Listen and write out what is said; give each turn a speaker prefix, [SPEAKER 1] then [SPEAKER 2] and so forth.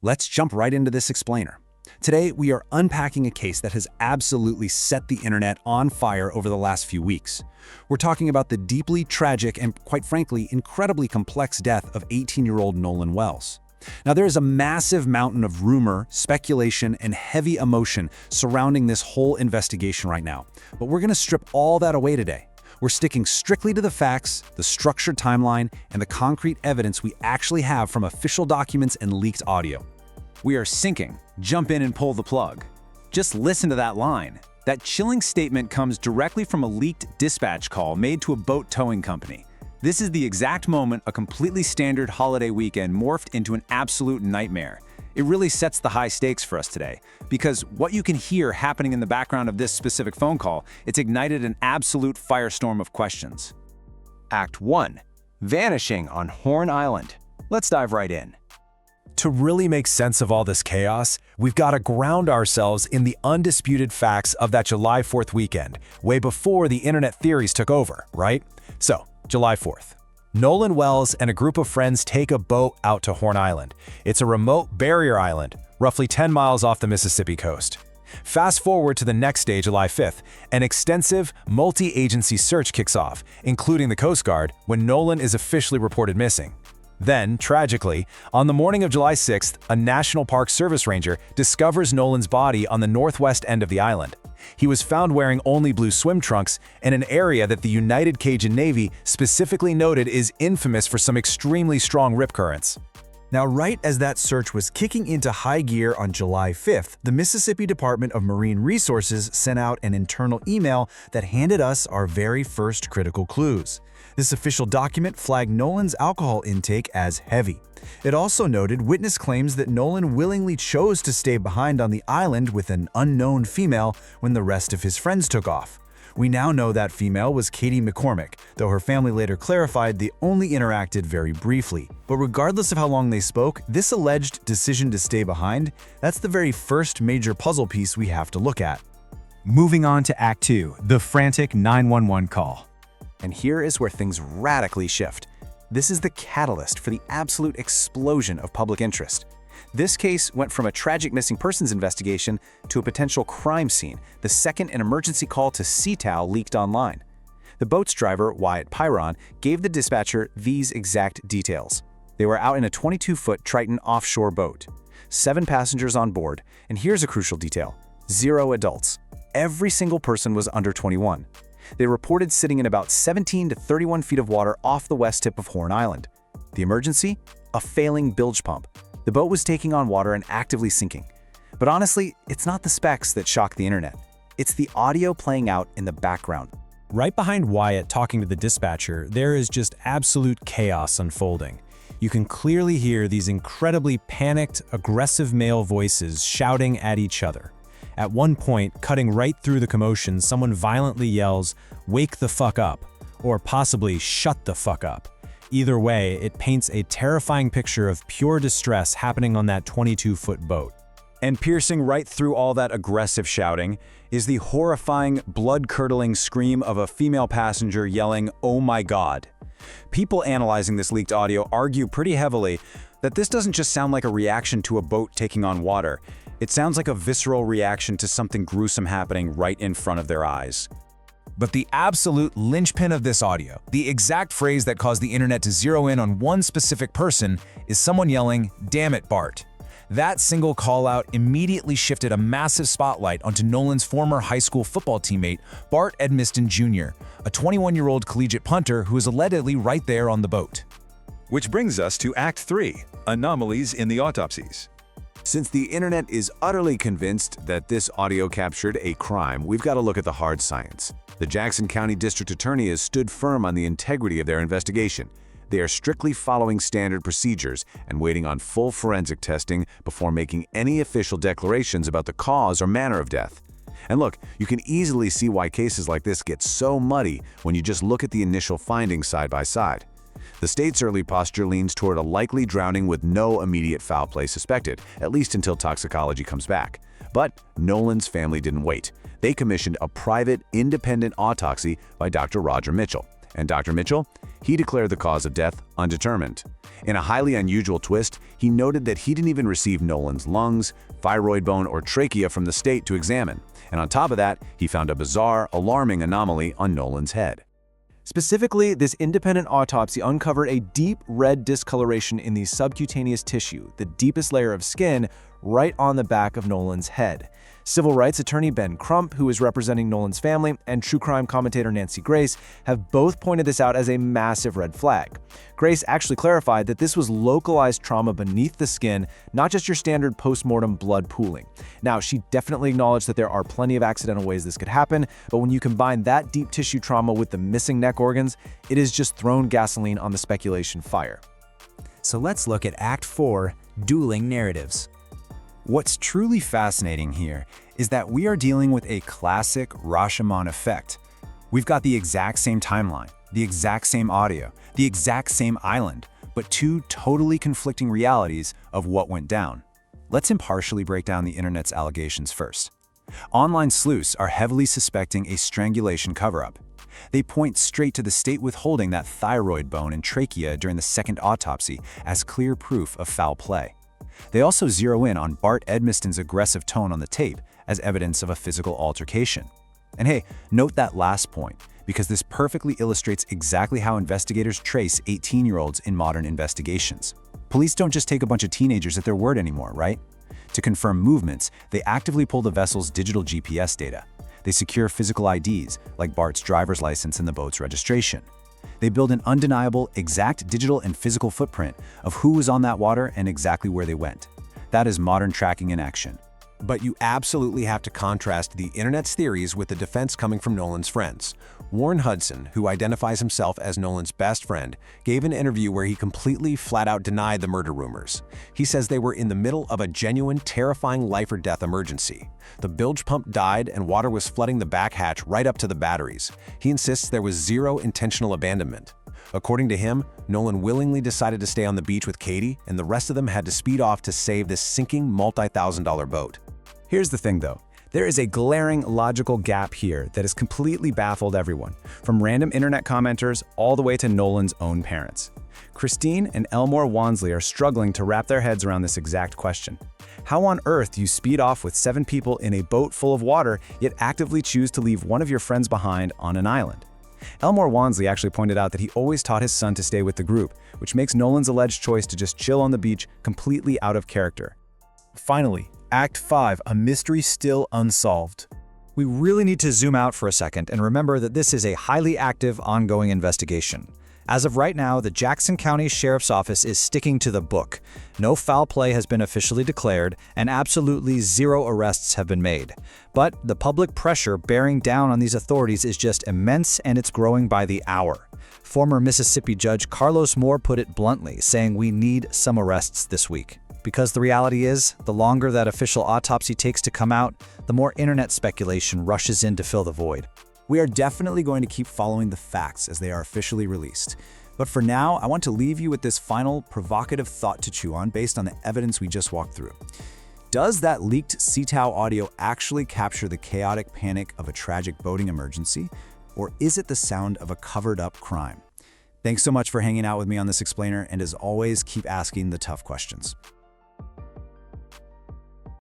[SPEAKER 1] Let's jump right into this explainer. Today, we are unpacking a case that has absolutely set the internet on fire over the last few weeks. We're talking about the deeply tragic and, quite frankly, incredibly complex death of 18-year-old Nolan Wells. Now, there is a massive mountain of rumor, speculation, and heavy emotion surrounding this whole investigation right now. But we're going to strip all that away today. We're sticking strictly to the facts, the structured timeline, and the concrete evidence we actually have from official documents and leaked audio.
[SPEAKER 2] We are sinking. Jump in and pull the plug. Just listen to that line. That chilling statement comes directly from a leaked dispatch call made to a boat towing company. This is the exact moment a completely standard holiday weekend morphed into an absolute nightmare. It really sets the high stakes for us today, because what you can hear happening in the background of this specific phone call, it's ignited an absolute firestorm of questions. Act 1. Vanishing on Horn Island. Let's dive right in.
[SPEAKER 3] To really make sense of all this chaos, we've got to ground ourselves in the undisputed facts of that July 4th weekend, way before the internet theories took over, right? So, July 4th. Nolan Wells and a group of friends take a boat out to Horn Island. It's a remote barrier island, roughly 10 miles off the Mississippi coast. Fast forward to the next day, July 5th, an extensive, multi-agency search kicks off, including the Coast Guard, when Nolan is officially reported missing. Then, tragically, on the morning of July 6th, a National Park Service ranger discovers Nolan's body on the northwest end of the island. He was found wearing only blue swim trunks in an area that the United Cajun Navy specifically noted is infamous for some extremely strong rip currents.
[SPEAKER 4] Now, right as that search was kicking into high gear on July 5th, the Mississippi Department of Marine Resources sent out an internal email that handed us our very first critical clues. This official document flagged Nolan's alcohol intake as heavy. It also noted witness claims that Nolan willingly chose to stay behind on the island with an unknown female when the rest of his friends took off. We now know that female was Katie McCormick, though her family later clarified they only interacted very briefly. But regardless of how long they spoke, this alleged decision to stay behind, that's the very first major puzzle piece we have to look at.
[SPEAKER 5] Moving on to Act 2, the frantic 911 call.
[SPEAKER 2] And here is where things radically shift. This is the catalyst for the absolute explosion of public interest. This case went from a tragic missing persons investigation to a potential crime scene, the second an emergency call to CTOW leaked online. The boat's driver, Wyatt Pyron, gave the dispatcher these exact details. They were out in a 22-foot Triton offshore boat. 7 passengers on board, and here's a crucial detail: 0 adults. Every single person was under 21. They reported sitting in about 17 to 31 feet of water off the west tip of Horn Island. The emergency? A failing bilge pump. The boat was taking on water and actively sinking. But honestly, it's not the specs that shock the internet. It's the audio playing out in the background.
[SPEAKER 3] Right behind Wyatt talking to the dispatcher, there is just absolute chaos unfolding. You can clearly hear these incredibly panicked, aggressive male voices shouting at each other. At one point, cutting right through the commotion, someone violently yells, "Wake the fuck up," or possibly "Shut the fuck up." Either way, it paints a terrifying picture of pure distress happening on that 22-foot boat.
[SPEAKER 2] And piercing right through all that aggressive shouting is the horrifying, blood-curdling scream of a female passenger yelling, "Oh my God." People analyzing this leaked audio argue pretty heavily that this doesn't just sound like a reaction to a boat taking on water. It sounds like a visceral reaction to something gruesome happening right in front of their eyes.
[SPEAKER 3] But the absolute linchpin of this audio, the exact phrase that caused the internet to zero in on one specific person, is someone yelling, "Damn it, Bart." That single call-out immediately shifted a massive spotlight onto Nolan's former high school football teammate, Bart Edmiston Jr., a 21-year-old collegiate punter who is allegedly right there on the boat.
[SPEAKER 6] Which brings us to Act 3, anomalies in the autopsies.
[SPEAKER 1] Since the internet is utterly convinced that this audio captured a crime, we've got to look at the hard science. The Jackson County District Attorney has stood firm on the integrity of their investigation. They are strictly following standard procedures and waiting on full forensic testing before making any official declarations about the cause or manner of death. And look, you can easily see why cases like this get so muddy when you just look at the initial findings side by side. The state's early posture leans toward a likely drowning with no immediate foul play suspected, at least until toxicology comes back. But Nolan's family didn't wait. They commissioned a private, independent autopsy by Dr. Roger Mitchell. And Dr. Mitchell? He declared the cause of death undetermined. In a highly unusual twist, he noted that he didn't even receive Nolan's lungs, thyroid bone, or trachea from the state to examine. And on top of that, he found a bizarre, alarming anomaly on Nolan's head.
[SPEAKER 2] Specifically, this independent autopsy uncovered a deep red discoloration in the subcutaneous tissue, the deepest layer of skin, right on the back of Nolan's head. Civil rights attorney Ben Crump, who is representing Nolan's family, and true crime commentator Nancy Grace have both pointed this out as a massive red flag. Grace actually clarified that this was localized trauma beneath the skin, not just your standard post-mortem blood pooling. Now, she definitely acknowledged that there are plenty of accidental ways this could happen, but when you combine that deep tissue trauma with the missing neck organs, it has just thrown gasoline on the speculation fire.
[SPEAKER 5] So let's look at Act 4, Dueling Narratives. What's truly fascinating here is that we are dealing with a classic Rashomon effect. We've got the exact same timeline, the exact same audio, the exact same island, but two totally conflicting realities of what went down. Let's impartially break down the internet's allegations first. Online sleuths are heavily suspecting a strangulation cover-up. They point straight to the state withholding that thyroid bone and trachea during the second autopsy as clear proof of foul play. They also zero in on Bart Edmiston's aggressive tone on the tape as evidence of a physical altercation. And hey, note that last point, because this perfectly illustrates exactly how investigators trace 18-year-olds in modern investigations. Police don't just take a bunch of teenagers at their word anymore, right? To confirm movements, they actively pull the vessel's digital GPS data. They secure physical IDs, like Bart's driver's license and the boat's registration. They build an undeniable, exact digital and physical footprint of who was on that water and exactly where they went. That is modern tracking in action.
[SPEAKER 3] But you absolutely have to contrast the internet's theories with the defense coming from Nolan's friends. Warren Hudson, who identifies himself as Nolan's best friend, gave an interview where he completely flat-out denied the murder rumors. He says they were in the middle of a genuine, terrifying life-or-death emergency. The bilge pump died and water was flooding the back hatch right up to the batteries. He insists there was zero intentional abandonment. According to him, Nolan willingly decided to stay on the beach with Katie, and the rest of them had to speed off to save this sinking multi-thousand-dollar boat.
[SPEAKER 2] Here's the thing though. There is a glaring logical gap here that has completely baffled everyone, from random internet commenters all the way to Nolan's own parents. Christine and Elmore Wansley are struggling to wrap their heads around this exact question. How on earth do you speed off with 7 people in a boat full of water, yet actively choose to leave one of your friends behind on an island? Elmore Wansley actually pointed out that he always taught his son to stay with the group, which makes Nolan's alleged choice to just chill on the beach completely out of character.
[SPEAKER 4] Finally, Act 5, a mystery still unsolved.
[SPEAKER 5] We really need to zoom out for a second and remember that this is a highly active, ongoing investigation. As of right now, the Jackson County Sheriff's Office is sticking to the book. No foul play has been officially declared, and absolutely zero arrests have been made. But the public pressure bearing down on these authorities is just immense, and it's growing by the hour. Former Mississippi Judge Carlos Moore put it bluntly, saying we need some arrests this week. Because the reality is, the longer that official autopsy takes to come out, the more internet speculation rushes in to fill the void.
[SPEAKER 2] We are definitely going to keep following the facts as they are officially released. But for now, I want to leave you with this final provocative thought to chew on based on the evidence we just walked through. Does that leaked CTOW audio actually capture the chaotic panic of a tragic boating emergency? Or is it the sound of a covered-up crime? Thanks so much for hanging out with me on this explainer, and as always, keep asking the tough questions.